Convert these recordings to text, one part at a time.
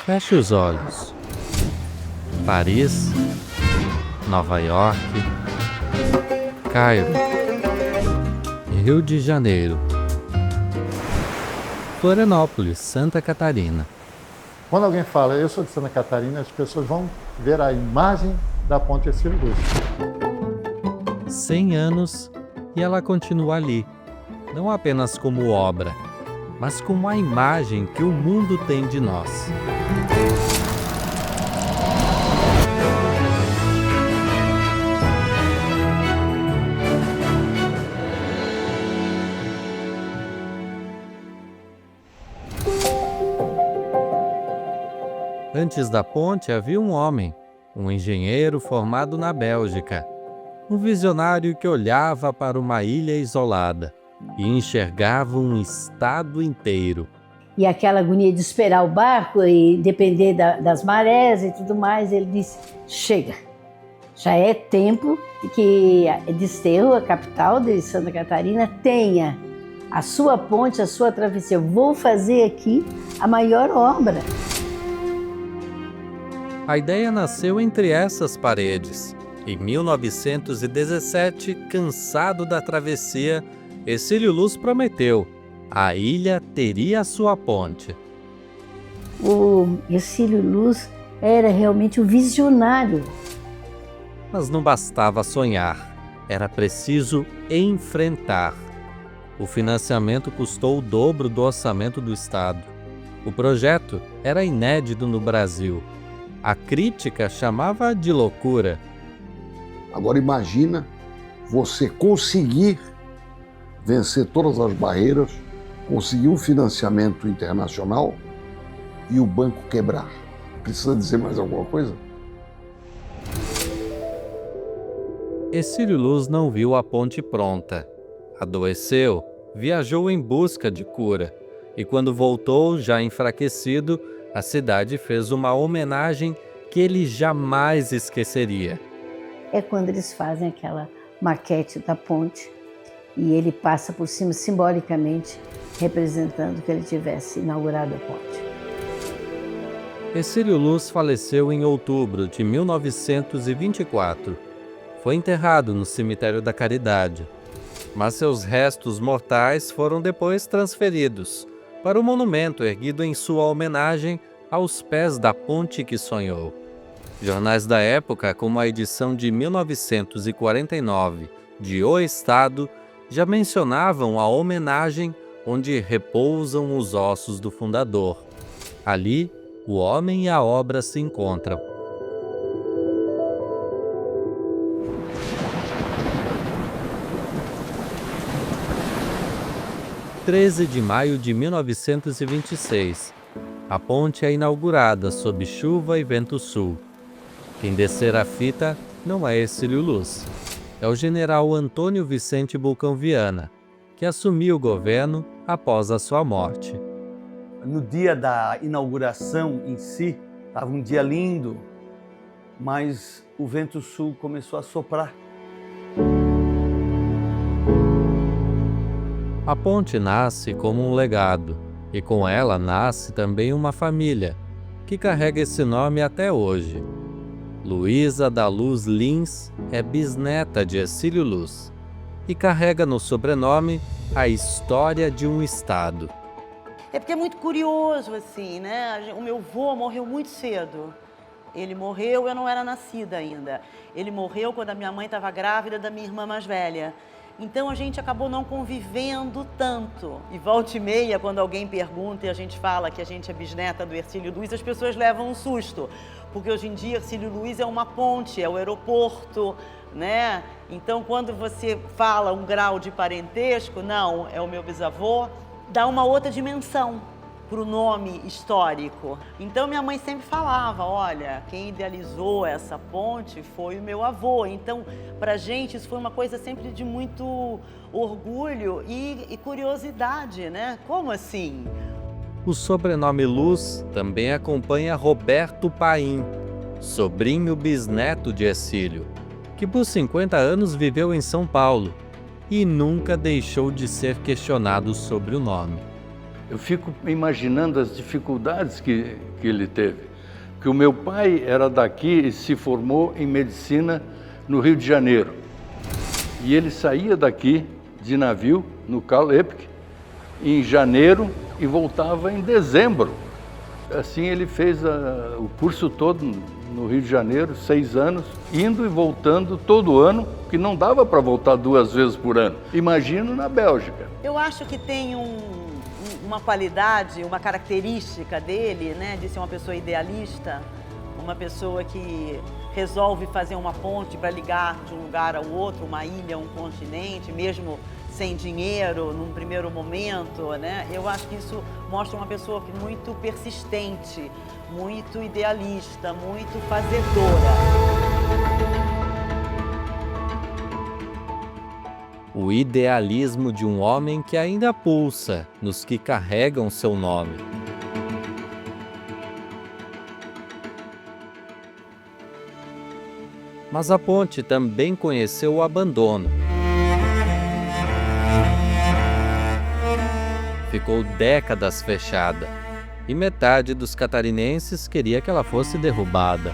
Feche os olhos. Paris, Nova York, Cairo, Rio de Janeiro, Florianópolis, Santa Catarina. Quando alguém fala, eu sou de Santa Catarina, as pessoas vão ver a imagem da Ponte Hercílio Luz. 100 anos e ela continua ali, não apenas como obra, mas como a imagem que o mundo tem de nós. Antes da ponte havia um homem, um engenheiro formado na Bélgica, um visionário que olhava para uma ilha isolada e enxergava um estado inteiro. E aquela agonia de esperar o barco e depender das marés e tudo mais, ele disse, chega, já é tempo que Desterro, a capital de Santa Catarina, tenha a sua ponte, a sua travessia. Eu vou fazer aqui a maior obra. A ideia nasceu entre essas paredes. Em 1917, cansado da travessia, Hercílio Luz prometeu: a ilha teria a sua ponte. O Hercílio Luz era realmente um visionário. Mas não bastava sonhar, era preciso enfrentar. O financiamento custou o dobro do orçamento do Estado. O projeto era inédito no Brasil. A crítica chamava de loucura. Agora imagina você conseguir vencer todas as barreiras, conseguir um financiamento internacional e o banco quebrar. Precisa dizer mais alguma coisa? Hercílio Luz não viu a ponte pronta. Adoeceu, viajou em busca de cura. E quando voltou, já enfraquecido, a cidade fez uma homenagem que ele jamais esqueceria. É quando eles fazem aquela maquete da ponte e ele passa por cima simbolicamente, representando que ele tivesse inaugurado a ponte. Hercílio Luz faleceu em outubro de 1924. Foi enterrado no Cemitério da Caridade, mas seus restos mortais foram depois transferidos para o monumento erguido em sua homenagem aos pés da ponte que sonhou. Jornais da época, como a edição de 1949 de O Estado, já mencionavam a homenagem onde repousam os ossos do fundador. Ali, o homem e a obra se encontram. – 13 de maio de 1926. A ponte é inaugurada sob chuva e vento sul. Quem descer a fita não é Hercílio Luz. É o general Antônio Vicente Bulcão Viana, que assumiu o governo após a sua morte. No dia da inauguração em si, estava um dia lindo, mas o vento sul começou a soprar. A ponte nasce como um legado, e com ela nasce também uma família, que carrega esse nome até hoje. Luísa da Luz Lins é bisneta de Hercílio Luz e carrega no sobrenome a história de um estado. É porque é muito curioso, assim, né? O meu avô morreu muito cedo. Ele morreu, eu não era nascida ainda. Ele morreu quando a minha mãe estava grávida da minha irmã mais velha. Então a gente acabou não convivendo tanto. E volta e meia, quando alguém pergunta e a gente fala que a gente é bisneta do Hercílio Luz, as pessoas levam um susto. Porque hoje em dia Hercílio Luz é uma ponte, é o aeroporto, né? Então quando você fala um grau de parentesco, não, é o meu bisavô, dá uma outra dimensão para o nome histórico. Então minha mãe sempre falava, olha, quem idealizou essa ponte foi o meu avô. Então, pra gente isso foi uma coisa sempre de muito orgulho e curiosidade, né? Como assim? O sobrenome Luz também acompanha Roberto Paim, sobrinho bisneto de Hercílio, que por 50 anos viveu em São Paulo e nunca deixou de ser questionado sobre o nome. Eu fico imaginando as dificuldades que ele teve. Porque o meu pai era daqui e se formou em medicina no Rio de Janeiro. E ele saía daqui de navio, no Carl Liebknecht, em janeiro e voltava em dezembro. Assim ele fez o curso todo no Rio de Janeiro, 6 anos, indo e voltando todo ano, que não dava para voltar 2 vezes por ano. Imagino na Bélgica. Eu acho que tem uma qualidade, uma característica dele, né, de ser uma pessoa idealista, uma pessoa que resolve fazer uma ponte para ligar de um lugar ao outro, uma ilha, um continente, mesmo sem dinheiro, num primeiro momento, né? Eu acho que isso mostra uma pessoa muito persistente, muito idealista, muito fazedora. O idealismo de um homem que ainda pulsa nos que carregam seu nome. Mas a ponte também conheceu o abandono. Ficou décadas fechada, e metade dos catarinenses queria que ela fosse derrubada.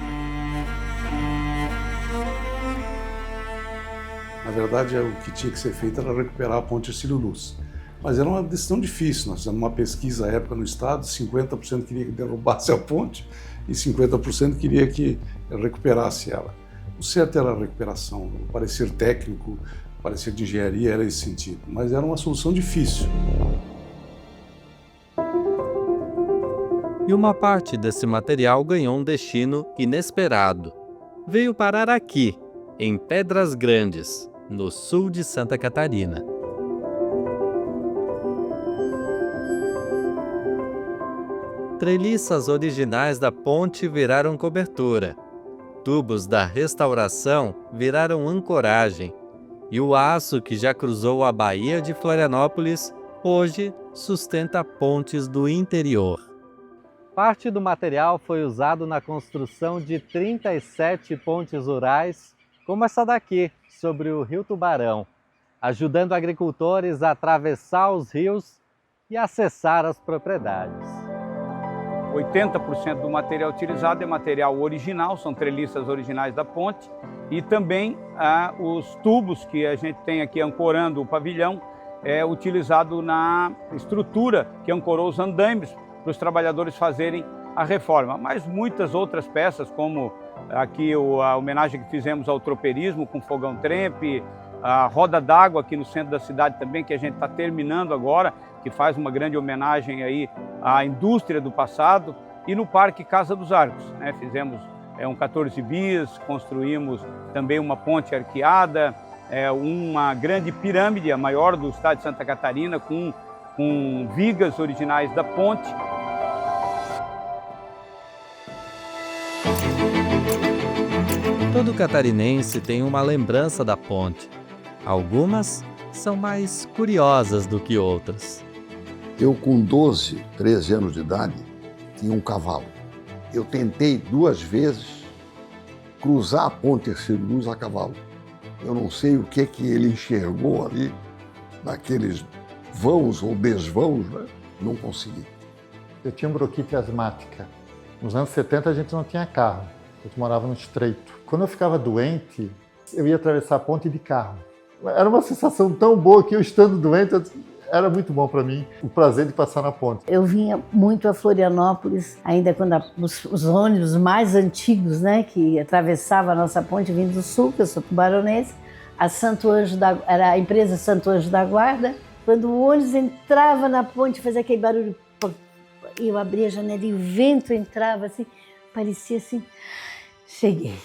Na verdade, o que tinha que ser feito era recuperar a ponte Hercílio Luz. Mas era uma decisão difícil. Nós fizemos uma pesquisa à época no estado, 50% queria que derrubasse a ponte e 50% queria que recuperasse ela. O certo era a recuperação, o parecer técnico, o parecer de engenharia era esse sentido, mas era uma solução difícil. E uma parte desse material ganhou um destino inesperado. Veio parar aqui, em Pedras Grandes, no sul de Santa Catarina. Treliças originais da ponte viraram cobertura. Tubos da restauração viraram ancoragem. E o aço que já cruzou a Baía de Florianópolis, hoje sustenta pontes do interior. Parte do material foi usado na construção de 37 pontes rurais, como essa daqui, sobre o Rio Tubarão, ajudando agricultores a atravessar os rios e acessar as propriedades. 80% do material utilizado é material original, são treliças originais da ponte, e também os tubos que a gente tem aqui ancorando o pavilhão é utilizado na estrutura que ancorou os andaimes para os trabalhadores fazerem a reforma. Mas muitas outras peças, como aqui a homenagem que fizemos ao tropeirismo com fogão trempe, a roda d'água aqui no centro da cidade também, que a gente está terminando agora, que faz uma grande homenagem aí à indústria do passado, e no Parque Casa dos Arcos, né? Fizemos um 14 bis, construímos também uma ponte arqueada, uma grande pirâmide, a maior do estado de Santa Catarina, com vigas originais da ponte. Todo catarinense tem uma lembrança da ponte. Algumas são mais curiosas do que outras. Eu, com 12, 13 anos de idade, tinha um cavalo. Eu tentei 2 vezes cruzar a ponte Hercílio Luz a cavalo. Eu não sei o que ele enxergou ali, naqueles vãos ou desvãos, né? Não consegui. Eu tinha bronquite asmática. Nos anos 70 a gente não tinha carro, a gente morava no estreito. Quando eu ficava doente, eu ia atravessar a ponte de carro. Era uma sensação tão boa que eu, estando doente, era muito bom para mim, o prazer de passar na ponte. Eu vinha muito a Florianópolis, ainda quando os ônibus mais antigos, né, que atravessavam a nossa ponte, vindo do sul, que eu sou tubaronense, era a empresa Santo Anjo da Guarda. Quando o ônibus entrava na ponte, fazia aquele barulho, eu abria a janela e o vento entrava assim, parecia assim, cheguei.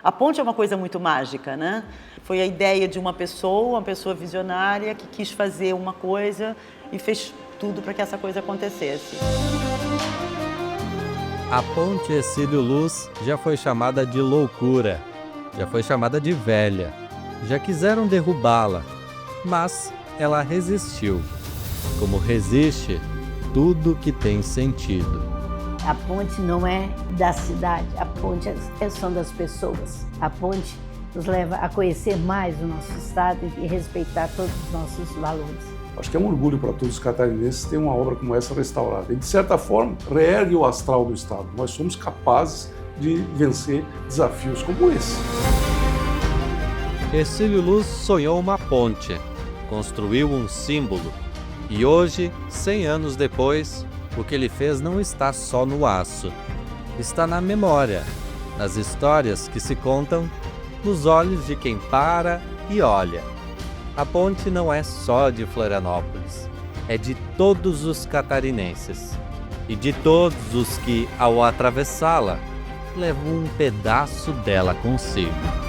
A ponte é uma coisa muito mágica, né? Foi a ideia de uma pessoa visionária que quis fazer uma coisa e fez tudo para que essa coisa acontecesse. A ponte Hercílio Luz já foi chamada de loucura, já foi chamada de velha, já quiseram derrubá-la, mas ela resistiu, como resiste tudo que tem sentido. A ponte não é da cidade, a ponte são das pessoas. A ponte nos leva a conhecer mais o nosso estado e respeitar todos os nossos valores. Acho que é um orgulho para todos os catarinenses ter uma obra como essa restaurada. E, de certa forma, reergue o astral do Estado. Nós somos capazes de vencer desafios como esse. Hercílio Luz sonhou uma ponte, construiu um símbolo. E hoje, 100 anos depois, o que ele fez não está só no aço. Está na memória, nas histórias que se contam, nos olhos de quem para e olha. A ponte não é só de Florianópolis, é de todos os catarinenses. E de todos os que, ao atravessá-la, levam um pedaço dela consigo.